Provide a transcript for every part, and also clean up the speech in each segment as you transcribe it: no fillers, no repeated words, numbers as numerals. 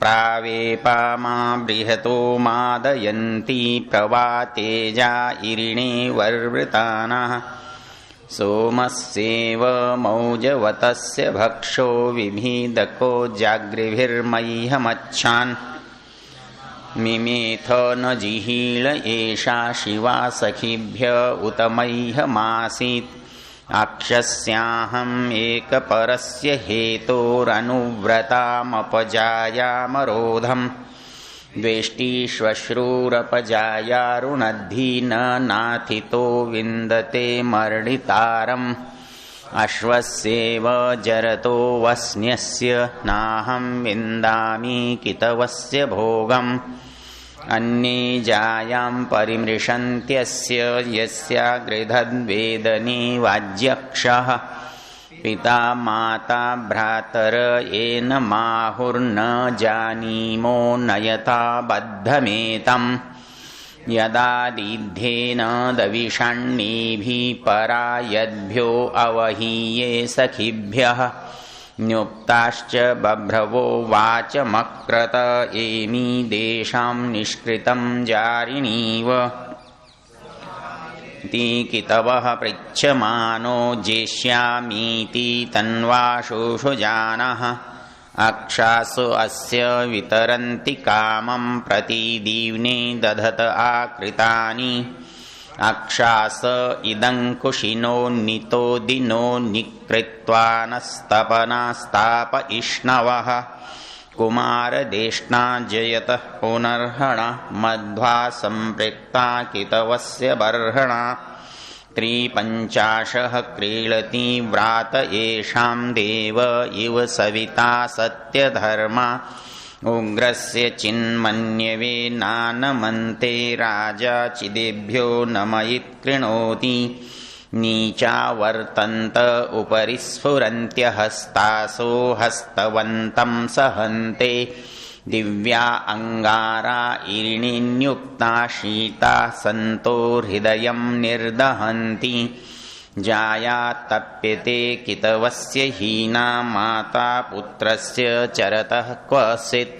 प्रावेपामा बृहतो मादयन्ती प्रवातेजा इरिणे वर्वृतानः सोमस्येव मौजवतस्य भक्षो विभीदको जागृभिर्मह्यमच्छान् मिमेथ न जिहीळ एषा शिवा सखिभ्य उत मह्यमासीत् आक्षस्याहम् एकपरस्य हेतोरनुव्रतामपजायामरोधम् द्वेष्टिश्वश्रूरपजायारुणद्धि न नाथितो विन्दते मर्डितारम् अश्वस्येव जरतो वस्न्यस्य नाहं विन्दामि कितवस्य भोगम् अन्ये जायां परिमृशन्त्यस्य यस्या गृधद्वेदने वाज्यक्षः पिता माता भ्रातर येन माहुर्न जानीमो नयता बद्धमेतम् यदा दीध्येन दविषण्णीभिः परा यद्भ्यो अवहीये सखिभ्यः न्युक्ताश्च बभ्रवो वाचमक्रत एमी देशां निष्कृतं जारिणीव तीकितवः पृच्छमानो जेष्यामीति तन्वाशुषुजानः अक्षासु अस्य वितरन्ति कामं प्रतिदीव्ने दधत आकृतानि अक्षास इदङ्कुशिनो नितो दिनो निकृत्वा नस्तपनास्ताप इष्णवः कुमारदेष्णा जयतः पुनर्हण मध्वा सम्पृक्ता कितवस्य बर्हणा त्रिपञ्चाशः क्रीळति व्रात येषां देव इव सविता सत्यधर्मा उग्रस्य चिन्मन्यवे नानमन्ते राजा चिदेभ्यो नमयित्कृणोति नीचा वर्तन्त उपरि स्फुरन्त्यहस्तासो हस्तवन्तं सहन्ते दिव्या अंगारा इरिणिन्युक्ता शीता सन्तो हृदयं निर्दहन्ति जाया तप्यते कितवस्य हीना माता पुत्रस्य चरतः क्वचित्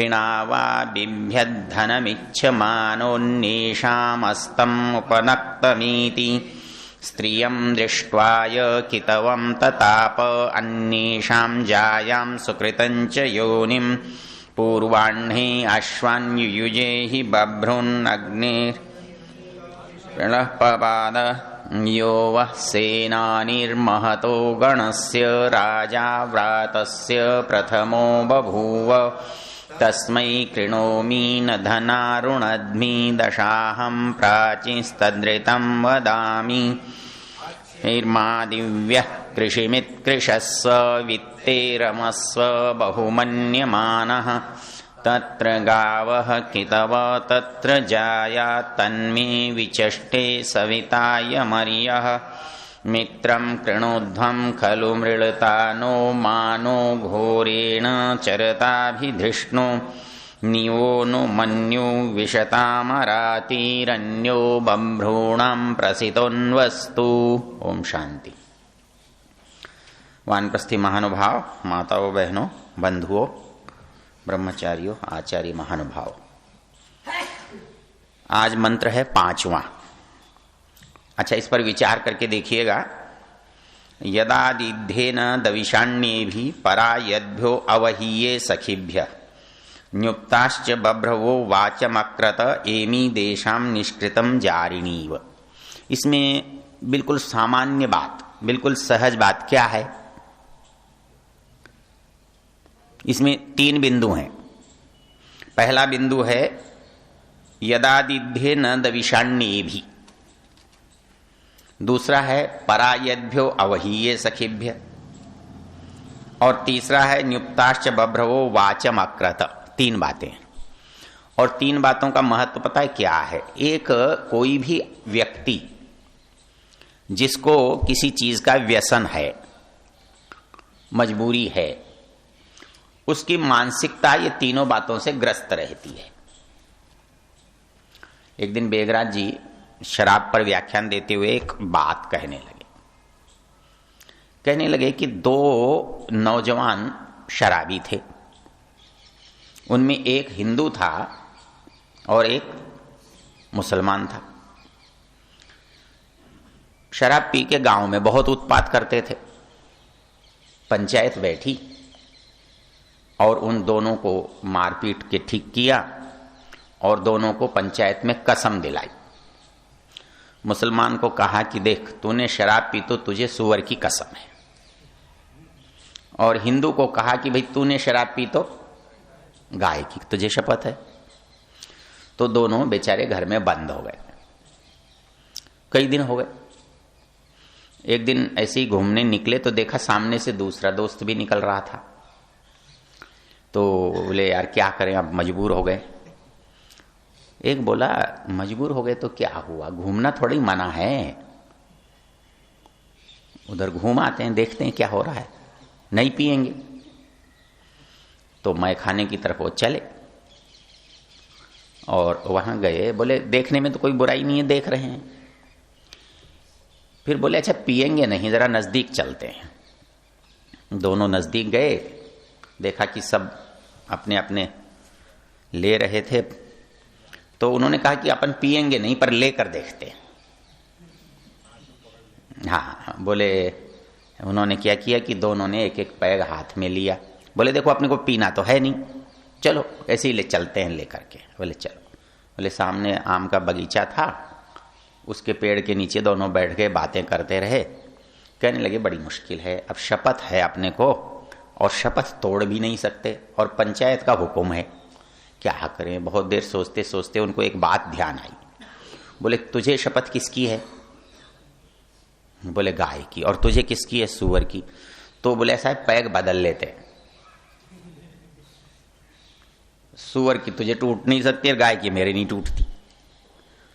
ऋणावा बिभ्यद्धनमिच्छमानोन्येषामस्तम् उपनक्तमीति स्त्रियं दृष्ट्वाय कितवं तताप अन्येषां जायां सुकृतं च योनिं पूर्वाह्णे अश्वान्युयुजे हि बभ्रुन्नग्निर्प्रणःपपाद यो वः सेनानिर्महतो गणस्य राजा व्रातस्य प्रथमो बभूव तस्मै कृणोमि न धनारुणध्मि दशाहं प्राचीस्तदृतं वदामि निर्मा दिव्यः कृषिमित्कृशस्व वित्ते रमस्व बहुमन्यमानः तत्र गावः कितव तत्र जाया तन्मे विचष्टे सविताय मर्यः मित्रं कृणोध्वं खलु मृळतानो मानो घोरेण चरताभिधृष्णो निवो नु मन्यु विशतामरातिरन्यो बभ्रूणां प्रसितोन्वस्तु। ओम शांति। वानप्रस्थी महानुभाव, माताओं बहनों, बंधुओं, ब्रह्मचारियों, आचार्य महानुभाव, आज मंत्र है 5वां। अच्छा, इस पर विचार करके देखिएगा। यदा दीध्येन दविषाण्येभिः परा यद्भ्यो अवहीये सखिभ्यः न्युक्ताश्च बभ्रवो वाचमक्रत एमी देशां निष्कृतं जारिणीव। इसमें बिल्कुल सामान्य बात, बिल्कुल सहज बात क्या है? इसमें 3 बिंदु हैं। पहला बिंदु है यदा दीध्येन दविषाण्येभिः, दूसरा है परायद्भ्यो अवहीये सखिभ्य, और तीसरा है न्युक्ताश्च बभ्रवो वाचम अक्रत। 3 बातें, और 3 बातों का महत्व पता है क्या है? एक, कोई भी व्यक्ति जिसको किसी चीज का व्यसन है, मजबूरी है, उसकी मानसिकता ये तीनों बातों से ग्रस्त रहती है। एक दिन बेगराज जी शराब पर व्याख्यान देते हुए एक बात कहने लगे कि 2 नौजवान शराबी थे। उनमें एक हिंदू था और एक मुसलमान था। शराब पी के गांव में बहुत उत्पात करते थे। पंचायत बैठी और उन दोनों को मारपीट के ठीक किया और दोनों को पंचायत में कसम दिलाई। मुसलमान को कहा कि देख, तूने शराब पी तो तुझे सूअर की कसम है, और हिंदू को कहा कि भाई तूने शराब पी तो गाय की तुझे शपथ है। तो दोनों बेचारे घर में बंद हो गए। कई दिन हो गए। एक दिन ऐसे ही घूमने निकले तो देखा सामने से दूसरा दोस्त भी निकल रहा था। तो बोले यार क्या करें, अब मजबूर हो गए। एक बोला मजबूर हो गए तो क्या हुआ, घूमना थोड़ी मना है, उधर घूम आते हैं, देखते हैं क्या हो रहा है, नहीं पिएंगे। तो मैं खाने की तरफ वो चले और वहां गए। बोले देखने में तो कोई बुराई नहीं है, देख रहे हैं। फिर बोले अच्छा पिएंगे नहीं, जरा नजदीक चलते हैं। दोनों नजदीक गए, देखा कि सब अपने अपने ले रहे थे। तो उन्होंने कहा कि अपन पिएंगे नहीं पर लेकर देखते हैं। हाँ, बोले उन्होंने क्या किया कि दोनों ने एक एक पैग हाथ में लिया। बोले देखो अपने को पीना तो है नहीं, चलो ऐसे ही ले चलते हैं लेकर के। बोले चलो। बोले सामने आम का बगीचा था, उसके पेड़ के नीचे दोनों बैठ गए, बातें करते रहे। कहने लगे बड़ी मुश्किल है, अब शपथ है अपने को और शपथ तोड़ भी नहीं सकते और पंचायत का हुक्म है, क्या करें। बहुत देर सोचते सोचते उनको एक बात ध्यान आई। बोले तुझे शपथ किसकी है? बोले गाय की। और तुझे किसकी है? सूअर की। तो बोले ऐसा है पैग बदल लेते, सूअर की तुझे टूट नहीं सकती और गाय की मेरी नहीं टूटती।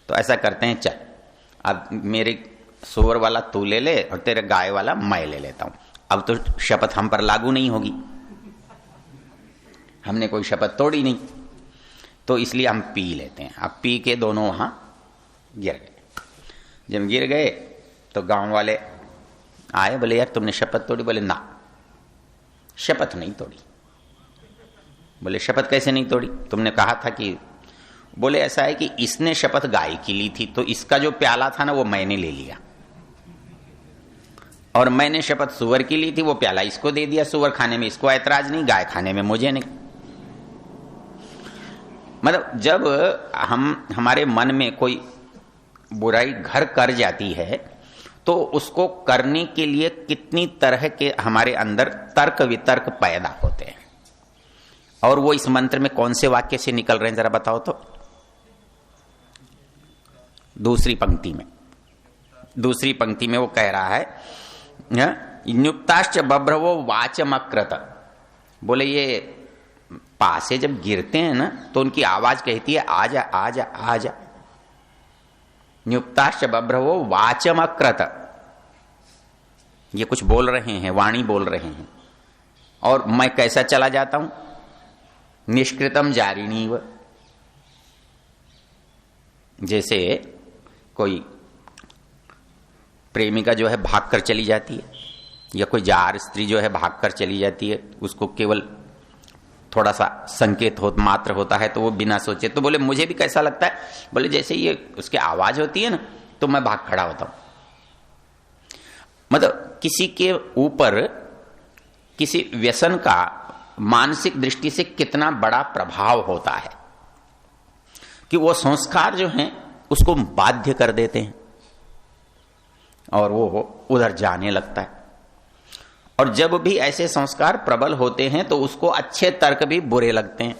तो ऐसा करते हैं, चल अब मेरे सूअर वाला तू ले ले और तेरे गाय वाला मैं ले लेता हूं। अब तो शपथ हम पर लागू नहीं होगी, हमने कोई शपथ तोड़ी नहीं, तो इसलिए हम पी लेते हैं। अब पी के दोनों वहां गिर गए। जब गिर गए तो गांव वाले आए, बोले यार तुमने शपथ तोड़ी? बोले ना, शपथ नहीं तोड़ी। बोले शपथ कैसे नहीं तोड़ी? तुमने कहा था कि। बोले ऐसा है कि इसने शपथ गाय की ली थी, तो इसका जो प्याला था ना वो मैंने ले लिया, और मैंने शपथ सूअर की ली थी, वो प्याला इसको दे दिया। सूअर खाने में इसको ऐतराज नहीं, गाय खाने में मुझे नहीं। मतलब जब हमारे मन में कोई बुराई घर कर जाती है तो उसको करने के लिए कितनी तरह के हमारे अंदर तर्क वितर्क पैदा होते हैं। और वो इस मंत्र में कौन से वाक्य से निकल रहे हैं जरा बताओ तो। दूसरी पंक्ति में वो कह रहा है न्युक्ताश्च बभ्रवो वाचमक्रत। बोले ये पासे जब गिरते हैं ना तो उनकी आवाज कहती है आजा आजा आजा। न्युक्ताश्च बभ्रवो वाचमक्रत, ये कुछ बोल रहे हैं, वाणी बोल रहे हैं। और मैं कैसा चला जाता हूं? निष्कृतम जारिणीव। जैसे कोई प्रेमिका जो है भागकर चली जाती है, या कोई जार स्त्री जो है भागकर चली जाती है, उसको केवल थोड़ा सा संकेत हो मात्र होता है तो वो बिना सोचे। तो बोले मुझे भी कैसा लगता है? बोले जैसे ये उसकी आवाज होती है ना तो मैं भाग खड़ा होता हूं। मतलब किसी के ऊपर किसी व्यसन का मानसिक दृष्टि से कितना बड़ा प्रभाव होता है कि वो संस्कार जो हैं उसको बाध्य कर देते हैं और वो उधर जाने लगता है। और जब भी ऐसे संस्कार प्रबल होते हैं तो उसको अच्छे तर्क भी बुरे लगते हैं।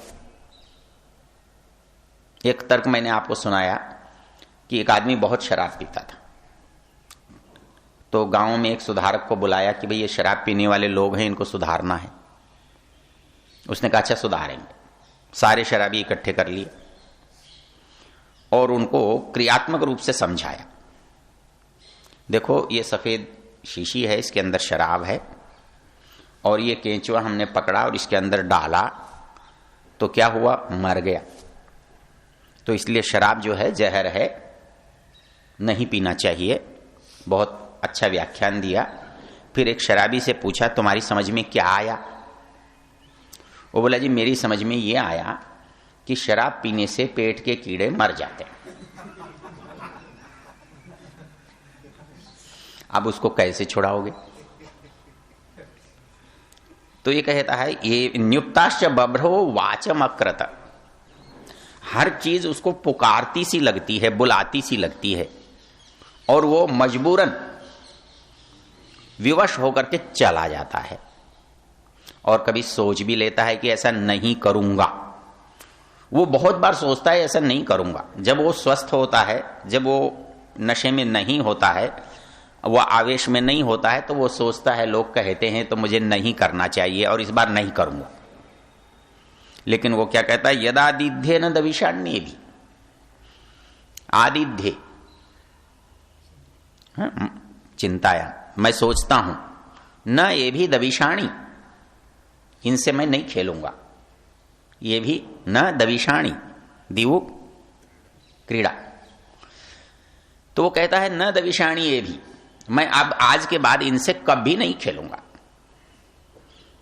एक तर्क मैंने आपको सुनाया कि एक आदमी बहुत शराब पीता था, तो गांव में एक सुधारक को बुलाया कि भाई ये शराब पीने वाले लोग हैं, इनको सुधारना है। उसने कहा अच्छा सुधारेंगे। सारे शराबी इकट्ठे कर लिए और उनको क्रियात्मक रूप से समझाया। देखो ये सफेद शीशी है, इसके अंदर शराब है, और ये केंचुआ हमने पकड़ा और इसके अंदर डाला तो क्या हुआ? मर गया। तो इसलिए शराब जो है जहर है, नहीं पीना चाहिए। बहुत अच्छा व्याख्यान दिया। फिर एक शराबी से पूछा तुम्हारी समझ में क्या आया? वो बोला जी मेरी समझ में ये आया कि शराब पीने से पेट के कीड़े मर जाते हैं। अब उसको कैसे छुड़ाओगे? तो ये कहता है ये न्युक्ताश्च बभ्रो वाचम अक्रत, हर चीज उसको पुकारती सी लगती है, बुलाती सी लगती है, और वो मजबूरन विवश होकर के चला जाता है। और कभी सोच भी लेता है कि ऐसा नहीं करूंगा, वो बहुत बार सोचता है ऐसा नहीं करूंगा। जब वो स्वस्थ होता है, जब वो नशे में नहीं होता है, वो आवेश में नहीं होता है, तो वो सोचता है लोग कहते हैं तो मुझे नहीं करना चाहिए और इस बार नहीं करूंगा। लेकिन वो क्या कहता है, यदादिध्य न दविषाण्ये भी, आदिध्य चिंताया, मैं सोचता हूं, न ये भी दविषाणी, इनसे मैं नहीं खेलूंगा, ये भी न दविषाणी दिवु क्रीड़ा। तो वो कहता है न दविषाणी ये भी, मैं अब आज के बाद इनसे कभी नहीं खेलूंगा।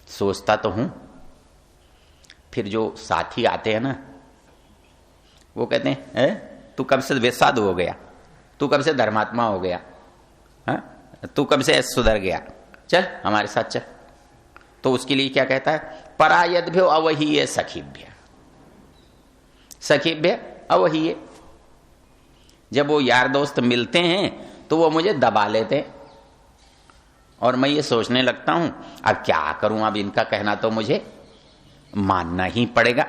सोचता तो हूं, फिर जो साथी आते हैं ना, वो कहते हैं तू कब से वेसाधु हो गया, तू कब से धर्मात्मा हो गया, तू कब से सुधर गया, चल हमारे साथ चल। तो उसके लिए क्या कहता है, परायद्भ्यो अवहीय सखीभ्य, सखीभ्य अवहीय। जब वो यार दोस्त मिलते हैं तो वो मुझे दबा लेते हैं और मैं ये सोचने लगता हूं अब क्या करूं, अब इनका कहना तो मुझे मानना ही पड़ेगा।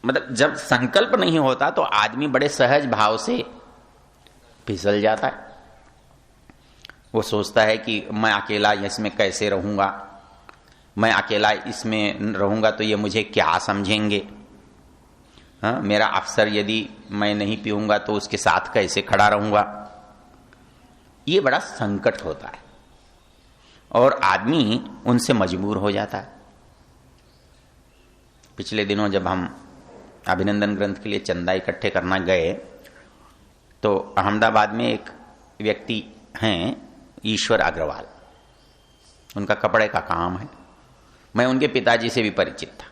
मतलब जब संकल्प नहीं होता तो आदमी बड़े सहज भाव से फिसल जाता है। वो सोचता है कि मैं अकेला इसमें कैसे रहूंगा, मैं अकेला इसमें रहूंगा तो ये मुझे क्या समझेंगे, हाँ मेरा अफसर यदि मैं नहीं पीऊंगा तो उसके साथ कैसे खड़ा रहूंगा। ये बड़ा संकट होता है और आदमी उनसे मजबूर हो जाता है। पिछले दिनों जब हम अभिनंदन ग्रंथ के लिए चंदा इकट्ठे करना गए तो अहमदाबाद में एक व्यक्ति हैं ईश्वर अग्रवाल, उनका कपड़े का काम है। मैं उनके पिताजी से भी परिचित था,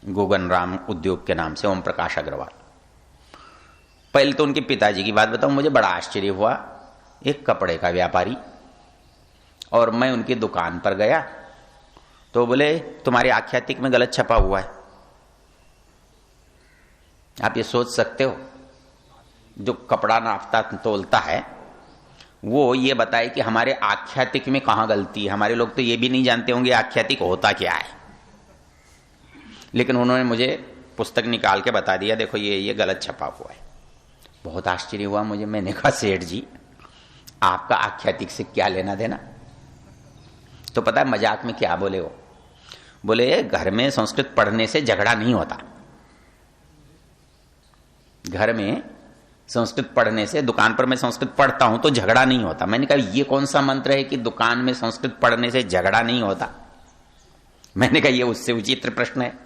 गोगन राम उद्योग के नाम से ओम प्रकाश अग्रवाल। पहले तो उनके पिताजी की बात बताऊं, मुझे बड़ा आश्चर्य हुआ, एक कपड़े का व्यापारी, और मैं उनकी दुकान पर गया तो बोले तुम्हारे आख्यातिक में गलत छपा हुआ है। आप ये सोच सकते हो, जो कपड़ा नापता तोलता है वो ये बताए कि हमारे आख्यातिक में कहां गलती है। हमारे लोग तो ये भी नहीं जानते होंगे आख्यातिक होता क्या है, लेकिन उन्होंने मुझे पुस्तक निकाल के बता दिया, देखो ये गलत छपा हुआ है। बहुत आश्चर्य हुआ मुझे। मैंने कहा सेठ जी आपका आख्यातिक से क्या लेना देना। तो पता है मजाक में क्या बोले, वो बोले घर में संस्कृत पढ़ने से झगड़ा नहीं होता, घर में संस्कृत पढ़ने से, दुकान पर मैं संस्कृत पढ़ता हूं तो झगड़ा नहीं होता। मैंने कहा ये कौन सा मंत्र है कि दुकान में संस्कृत पढ़ने से झगड़ा नहीं होता। मैंने कहा ये उससे विचित्र प्रश्न है।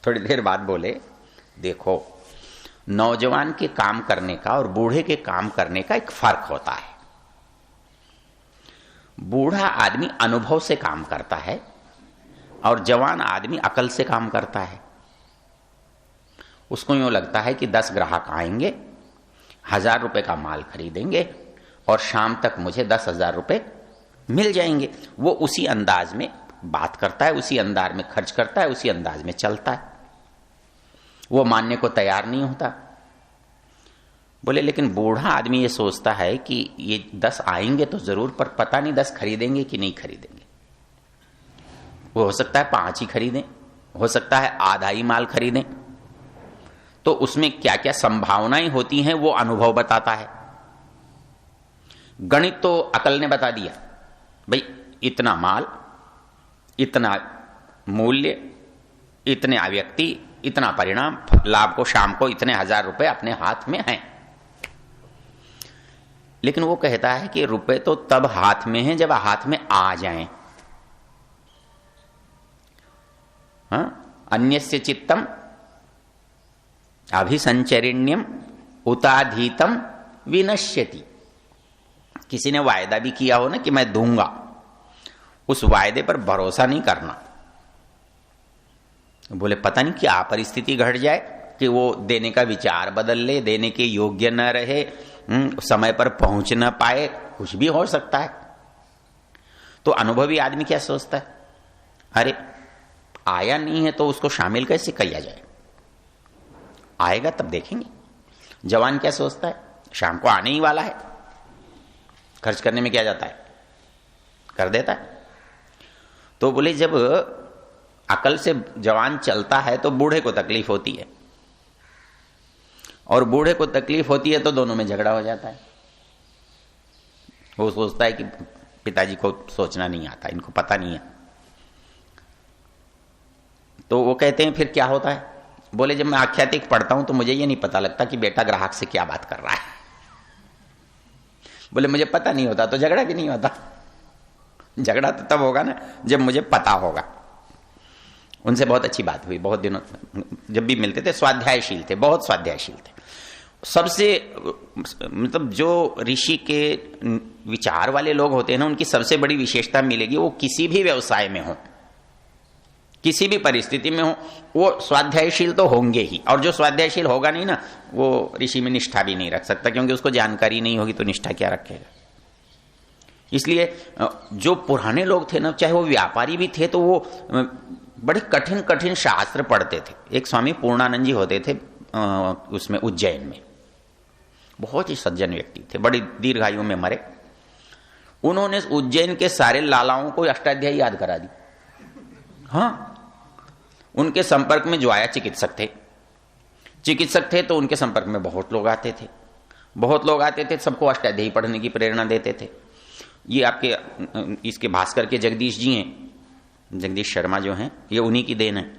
थोड़ी देर बाद बोले देखो नौजवान के काम करने का और बूढ़े के काम करने का एक फर्क होता है। बूढ़ा आदमी अनुभव से काम करता है और जवान आदमी अकल से काम करता है। उसको यूं लगता है कि 10 ग्राहक आएंगे, 1000 रुपए का माल खरीदेंगे और शाम तक मुझे 10,000 रुपए मिल जाएंगे। वो उसी अंदाज में बात करता है, उसी अंदाज में खर्च करता है, उसी अंदाज में चलता है, वो मानने को तैयार नहीं होता। बोले लेकिन बूढ़ा आदमी ये सोचता है कि ये 10 आएंगे तो जरूर, पर पता नहीं 10 खरीदेंगे कि नहीं खरीदेंगे। वो हो सकता है 5 ही खरीदें, हो सकता है आधा ही माल खरीदें। तो उसमें क्या क्या संभावनाएं होती हैं वो अनुभव बताता है। गणित तो अकल ने बता दिया, भाई इतना माल, इतना मूल्य, इतने व्यक्ति, इतना परिणाम, लाभ को शाम को इतने 1000 रुपए अपने हाथ में हैं। लेकिन वो कहता है कि रुपए तो तब हाथ में हैं जब हाथ में आ जाएं। अन्यस्य चित्तम अभिसंचरिण्यम उताधीतम विनश्यति। किसी ने वायदा भी किया हो ना कि मैं दूंगा, उस वायदे पर भरोसा नहीं करना। बोले पता नहीं क्या परिस्थिति घट जाए कि वो देने का विचार बदल ले, देने के योग्य न रहे, समय पर पहुंच न पाए, कुछ भी हो सकता है। तो अनुभवी आदमी क्या सोचता है, अरे आया नहीं है तो उसको शामिल कैसे किया जाए, आएगा तब देखेंगे। जवान क्या सोचता है, शाम को आने ही वाला है, खर्च करने में क्या जाता है, कर देता है। तो बोले जब अकल से जवान चलता है तो बूढ़े को तकलीफ होती है, और बूढ़े को तकलीफ होती है तो दोनों में झगड़ा हो जाता है। वो सोचता है कि पिताजी को सोचना नहीं आता, इनको पता नहीं है। तो वो कहते हैं फिर क्या होता है, बोले जब मैं आख्यातिक पढ़ता हूं तो मुझे ये नहीं पता लगता कि बेटा ग्राहक से क्या बात कर रहा है। बोले मुझे पता नहीं होता तो झगड़ा भी नहीं होता। झगड़ा तो तब होगा ना जब मुझे पता होगा। उनसे बहुत अच्छी बात हुई, बहुत दिनों जब भी मिलते थे, स्वाध्यायशील थे, बहुत स्वाध्यायशील थे। सबसे मतलब जो ऋषि के विचार वाले लोग होते हैं ना, उनकी सबसे बड़ी विशेषता मिलेगी, वो किसी भी व्यवसाय में हो, किसी भी परिस्थिति में हो, वो स्वाध्यायशील तो होंगे ही। और जो स्वाध्यायशील होगा नहीं ना, वो ऋषि में निष्ठा भी नहीं रख सकता, क्योंकि उसको जानकारी नहीं होगी तो निष्ठा क्या रखेगा। इसलिए जो पुराने लोग थे ना, चाहे वो व्यापारी भी थे, तो वो बड़े कठिन कठिन शास्त्र पढ़ते थे। एक स्वामी पूर्णानंद जी होते थे उसमें उज्जैन में, बहुत ही सज्जन व्यक्ति थे, बड़ी दीर्घायु में मरे। उन्होंने उज्जैन के सारे लालाओं को अष्टाध्यायी याद करा दी। हाँ, उनके संपर्क में जो आया चिकित्सक थे तो उनके संपर्क में बहुत लोग आते थे, सबको अष्टाध्यायी पढ़ने की प्रेरणा देते थे। ये आपके इसके भास्कर के जगदीश जी हैं, जगदीश शर्मा जो हैं, ये उन्हीं की देन है।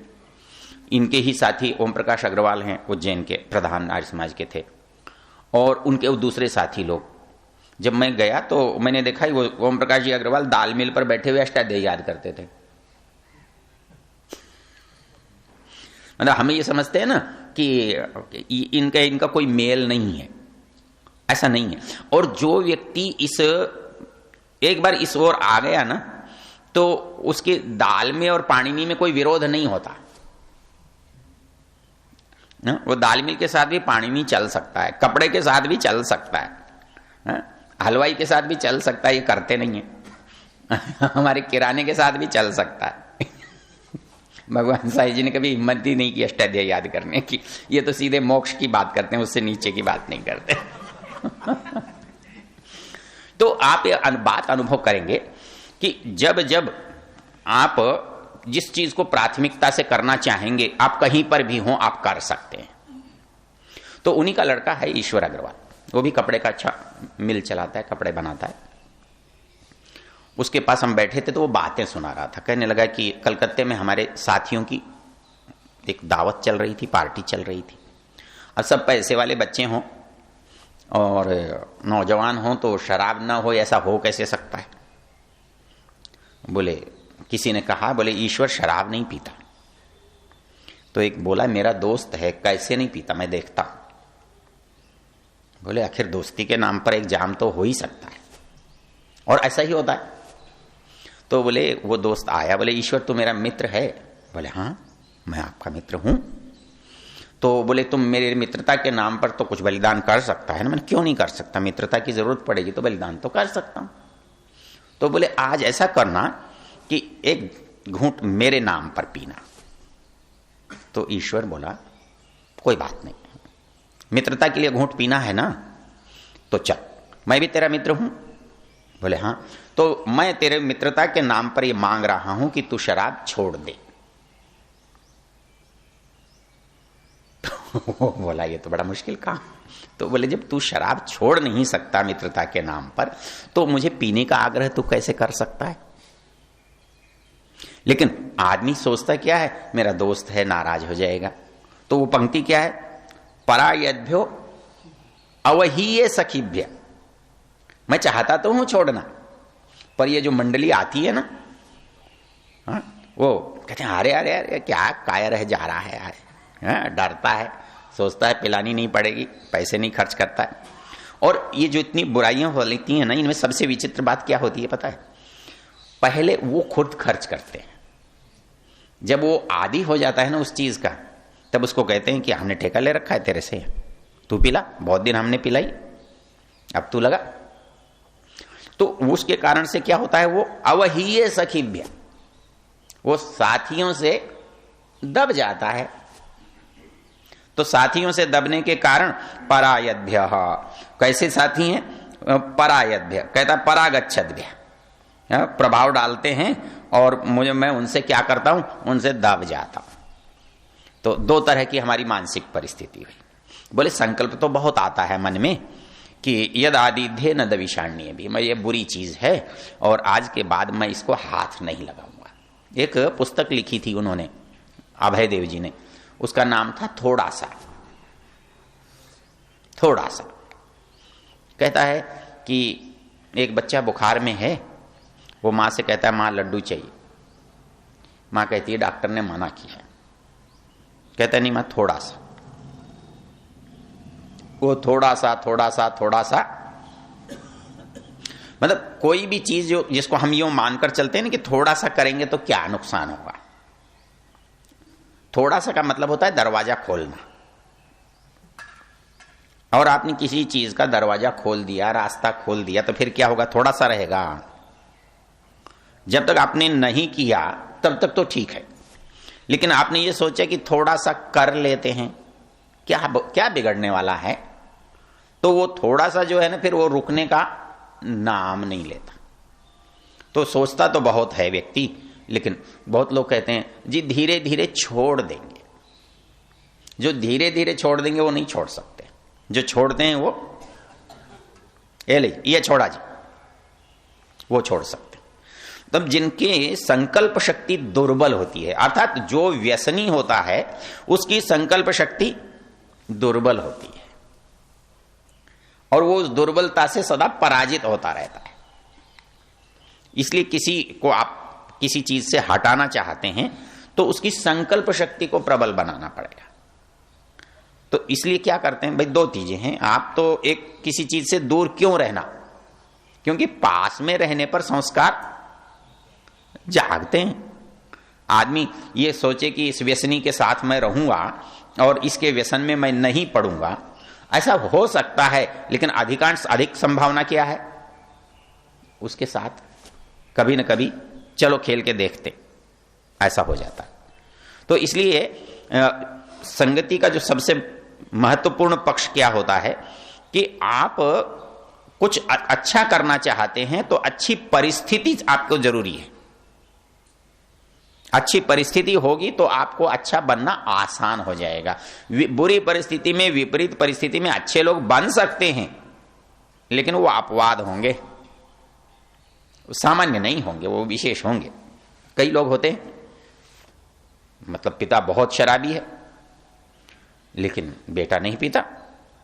इनके ही साथी ओम प्रकाश अग्रवाल हैं, उज्जैन के प्रधान आर्य समाज के थे, और उनके दूसरे साथी लोग। जब मैं गया तो मैंने देखा वो ओम प्रकाश जी अग्रवाल दाल मिल पर बैठे हुए अष्टाध्यायी याद करते थे। मतलब हमें ये समझते हैं ना कि इनका कोई मेल नहीं है, ऐसा नहीं है। और जो व्यक्ति एक बार इस ओर आ गया ना, तो उसके दाल में और पाणिनि में कोई विरोध नहीं होता ना। वो दाल मिल के साथ भी पाणिनि चल सकता है, कपड़े के साथ भी चल सकता है, हलवाई के साथ भी चल सकता है, ये करते नहीं है। हमारे किराने के साथ भी चल सकता है। भगवान साईं जी ने कभी हिम्मत ही नहीं की अष्टाध्यायी याद करने की। ये तो सीधे मोक्ष की बात करते हैं, उससे नीचे की बात नहीं करते। तो आप ये बात अनुभव करेंगे कि जब जब आप जिस चीज को प्राथमिकता से करना चाहेंगे, आप कहीं पर भी हों, आप कर सकते हैं। तो उन्हीं का लड़का है ईश्वर अग्रवाल, वो भी कपड़े का अच्छा मिल चलाता है, कपड़े बनाता है। उसके पास हम बैठे थे तो वो बातें सुना रहा था। कहने लगा कि कलकत्ते में हमारे साथियों की एक दावत चल रही थी, पार्टी चल रही थी। अब सब पैसे वाले बच्चे हों और नौजवान हों तो शराब ना हो, ऐसा हो कैसे सकता है। बोले किसी ने कहा, बोले ईश्वर शराब नहीं पीता। तो एक बोला मेरा दोस्त है, कैसे नहीं पीता, मैं देखता हूं। बोले आखिर दोस्ती के नाम पर एक जाम तो हो ही सकता है, और ऐसा ही होता है। तो बोले वो दोस्त आया, बोले ईश्वर तू मेरा मित्र है। बोले हाँ मैं आपका मित्र हूं। तो बोले तुम मेरे मित्रता के नाम पर तो कुछ बलिदान कर सकता है ना। मैंने क्यों नहीं कर सकता, मित्रता की जरूरत पड़ेगी तो बलिदान तो कर सकता हूं। तो बोले आज ऐसा करना कि एक घूंट मेरे नाम पर पीना। तो ईश्वर बोला कोई बात नहीं, मित्रता के लिए घूंट पीना है ना, तो चल मैं भी तेरा मित्र हूं। बोले हाँ, तो मैं तेरे मित्रता के नाम पर ये मांग रहा हूं कि तू शराब छोड़ दे। तो बोला ये तो बड़ा मुश्किल काम। तो बोले जब तू शराब छोड़ नहीं सकता मित्रता के नाम पर, तो मुझे पीने का आग्रह तू कैसे कर सकता है। लेकिन आदमी सोचता क्या है, मेरा दोस्त है, नाराज हो जाएगा। तो वो पंक्ति क्या है, परायद्भ्यो अवहीये सखीभ्य। मैं चाहता तो हूं छोड़ना, पर ये जो मंडली आती है ना, वो कहते हैं अरे अरे अरे क्या कायर है, जा रहा है, डरता है, सोचता है पिलानी नहीं पड़ेगी, पैसे नहीं खर्च करता है। और ये जो इतनी बुराइयां हो लेती हैं ना, इनमें सबसे विचित्र बात क्या होती है पता है, पहले वो खुद खर्च करते हैं, जब वो आदी हो जाता है ना उस चीज का, तब उसको कहते हैं कि हमने ठेका ले रखा है तेरे से, तू पिला, बहुत दिन हमने पिलाई, अब तू लगा। तो उसके कारण से क्या होता है, वो अवहीय सखीभ्य, वो साथियों से दब जाता है। तो साथियों से दबने के कारण परायद्भ्य, कैसे साथी हैं, परायद्भ्य कहता परागच्छद्भ्य, प्रभाव डालते हैं और मैं उनसे क्या करता हूं, उनसे दब जाता हूं। तो दो तरह की हमारी मानसिक परिस्थिति हुई। बोले संकल्प तो बहुत आता है मन में कि यद आदिध्य न दविषाण्य भी, मैं ये बुरी चीज है और आज के बाद मैं इसको हाथ नहीं लगाऊंगा। एक पुस्तक लिखी थी उन्होंने, अभय देव जी ने, उसका नाम था थोड़ा सा। थोड़ा सा कहता है कि एक बच्चा बुखार में है, वो मां से कहता है मां लड्डू चाहिए, मां कहती है डॉक्टर ने मना किया है, कहता है नहीं मां थोड़ा सा। वो थोड़ा सा थोड़ा सा थोड़ा सा, मतलब कोई भी चीज जो जिसको हम यूं मानकर चलते हैं ना कि थोड़ा सा करेंगे तो क्या नुकसान होगा, थोड़ा सा का मतलब होता है दरवाजा खोलना। और आपने किसी चीज का दरवाजा खोल दिया, रास्ता खोल दिया, तो फिर क्या होगा, थोड़ा सा रहेगा। जब तक आपने नहीं किया तब तक तो ठीक है, लेकिन आपने ये सोचा कि थोड़ा सा कर लेते हैं, क्या बिगड़ने वाला है, तो वो थोड़ा सा जो है ना फिर वो रुकने का नाम नहीं लेता। तो सोचता तो बहुत है व्यक्ति, लेकिन बहुत लोग कहते हैं जी धीरे धीरे छोड़ देंगे। जो धीरे धीरे छोड़ देंगे वो नहीं छोड़ सकते, जो छोड़ते हैं वो ये छोड़ा जी, वो छोड़ सकते। तब जिनके संकल्प शक्ति दुर्बल होती है, अर्थात जो व्यसनी होता है उसकी संकल्प शक्ति दुर्बल होती है और वो उस दुर्बलता से सदा पराजित होता रहता है। इसलिए किसी को आप किसी चीज से हटाना चाहते हैं तो उसकी संकल्प शक्ति को प्रबल बनाना पड़ेगा। तो इसलिए क्या करते हैं भाई, दो चीजें हैं। आप तो एक किसी चीज से दूर क्यों रहना, क्योंकि पास में रहने पर संस्कार जागते हैं। आदमी ये सोचे कि इस व्यसनी के साथ मैं रहूंगा और इसके व्यसन में मैं नहीं पड़ूंगा, ऐसा हो सकता है, लेकिन अधिक संभावना क्या है, उसके साथ कभी न कभी चलो खेल के देखते, ऐसा हो जाता है। तो इसलिए संगति का जो सबसे महत्वपूर्ण पक्ष क्या होता है कि आप कुछ अच्छा करना चाहते हैं तो अच्छी परिस्थिति आपको जरूरी है। अच्छी परिस्थिति होगी तो आपको अच्छा बनना आसान हो जाएगा। बुरी परिस्थिति में, विपरीत परिस्थिति में अच्छे लोग बन सकते हैं, लेकिन वो अपवाद होंगे, सामान्य नहीं होंगे, वो विशेष होंगे। कई लोग होते हैं, मतलब पिता बहुत शराबी है लेकिन बेटा नहीं पीता,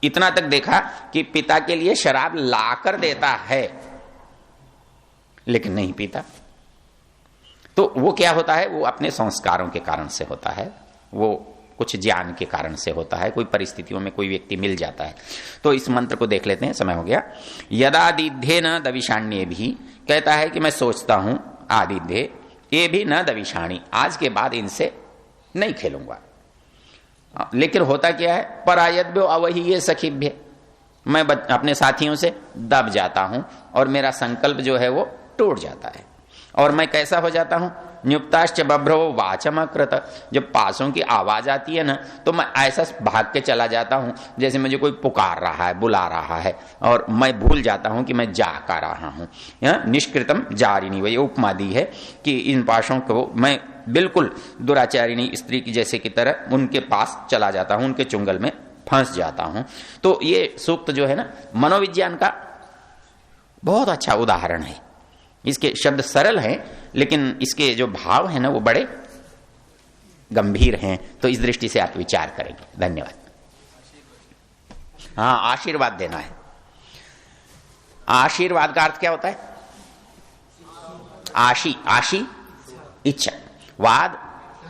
इतना तक देखा कि पिता के लिए शराब लाकर देता है लेकिन नहीं पीता। तो वो क्या होता है, वो अपने संस्कारों के कारण से होता है, वो कुछ ज्ञान के कारण से होता है, कोई परिस्थितियों में कोई व्यक्ति मिल जाता है। तो इस मंत्र को देख लेते हैं, समय हो गया। यदादिध्य न दविषाण्ये भी, कहता है कि मैं सोचता हूं आदिध्य ये भी न दविषाणी, आज के बाद इनसे नहीं खेलूंगा। लेकिन होता क्या है, परायद्भ्यो अवहीये सखीभ्य, मैं अपने साथियों से दब जाता हूं और मेरा संकल्प जो है वो टूट जाता है। और मैं कैसा हो जाता हूं, न्युक्ताश्च बभ्रवो वाचमकृत, जब पासों की आवाज आती है ना तो मैं ऐसा भाग के चला जाता हूं जैसे मुझे कोई पुकार रहा है, बुला रहा है, और मैं भूल जाता हूं कि मैं जा कर रहा हूं। निष्कृतम जारिणी, वही उपमा दी है कि इन पाशों को मैं बिल्कुल दुराचारिणी स्त्री की जैसे की तरह उनके पास चला जाता हूं, उनके चुंगल में फंस जाता हूं। तो ये सूक्त जो है ना मनोविज्ञान का बहुत अच्छा उदाहरण है। इसके शब्द सरल हैं लेकिन इसके जो भाव है ना वो बड़े गंभीर हैं। तो इस दृष्टि से आप विचार करेंगे। धन्यवाद। हाँ, आशीर्वाद देना है। आशीर्वाद का अर्थ क्या होता है, आशी इच्छा, वाद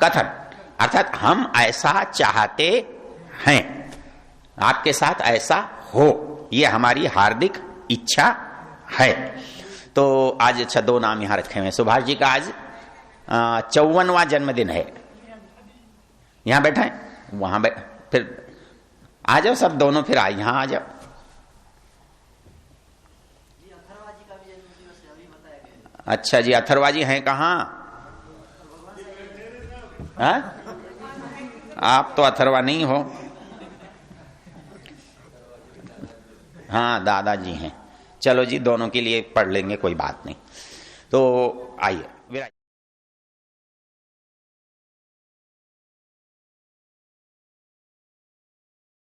कथन, अर्थात हम ऐसा चाहते हैं, आपके साथ ऐसा हो, यह हमारी हार्दिक इच्छा है। तो आज अच्छा दो नाम यहां रखे हुए हैं। सुभाष जी का आज 54वां जन्मदिन है। यहां बैठा है, वहां फिर आ जाओ सब दोनों, फिर यहां आ जाओ। अच्छा जी, अथर्वाजी हैं कहाँ? आप तो अथर्वा नहीं हो। हाँ दादाजी हैं। चलो जी, दोनों के लिए पढ़ लेंगे, कोई बात नहीं। तो आइए।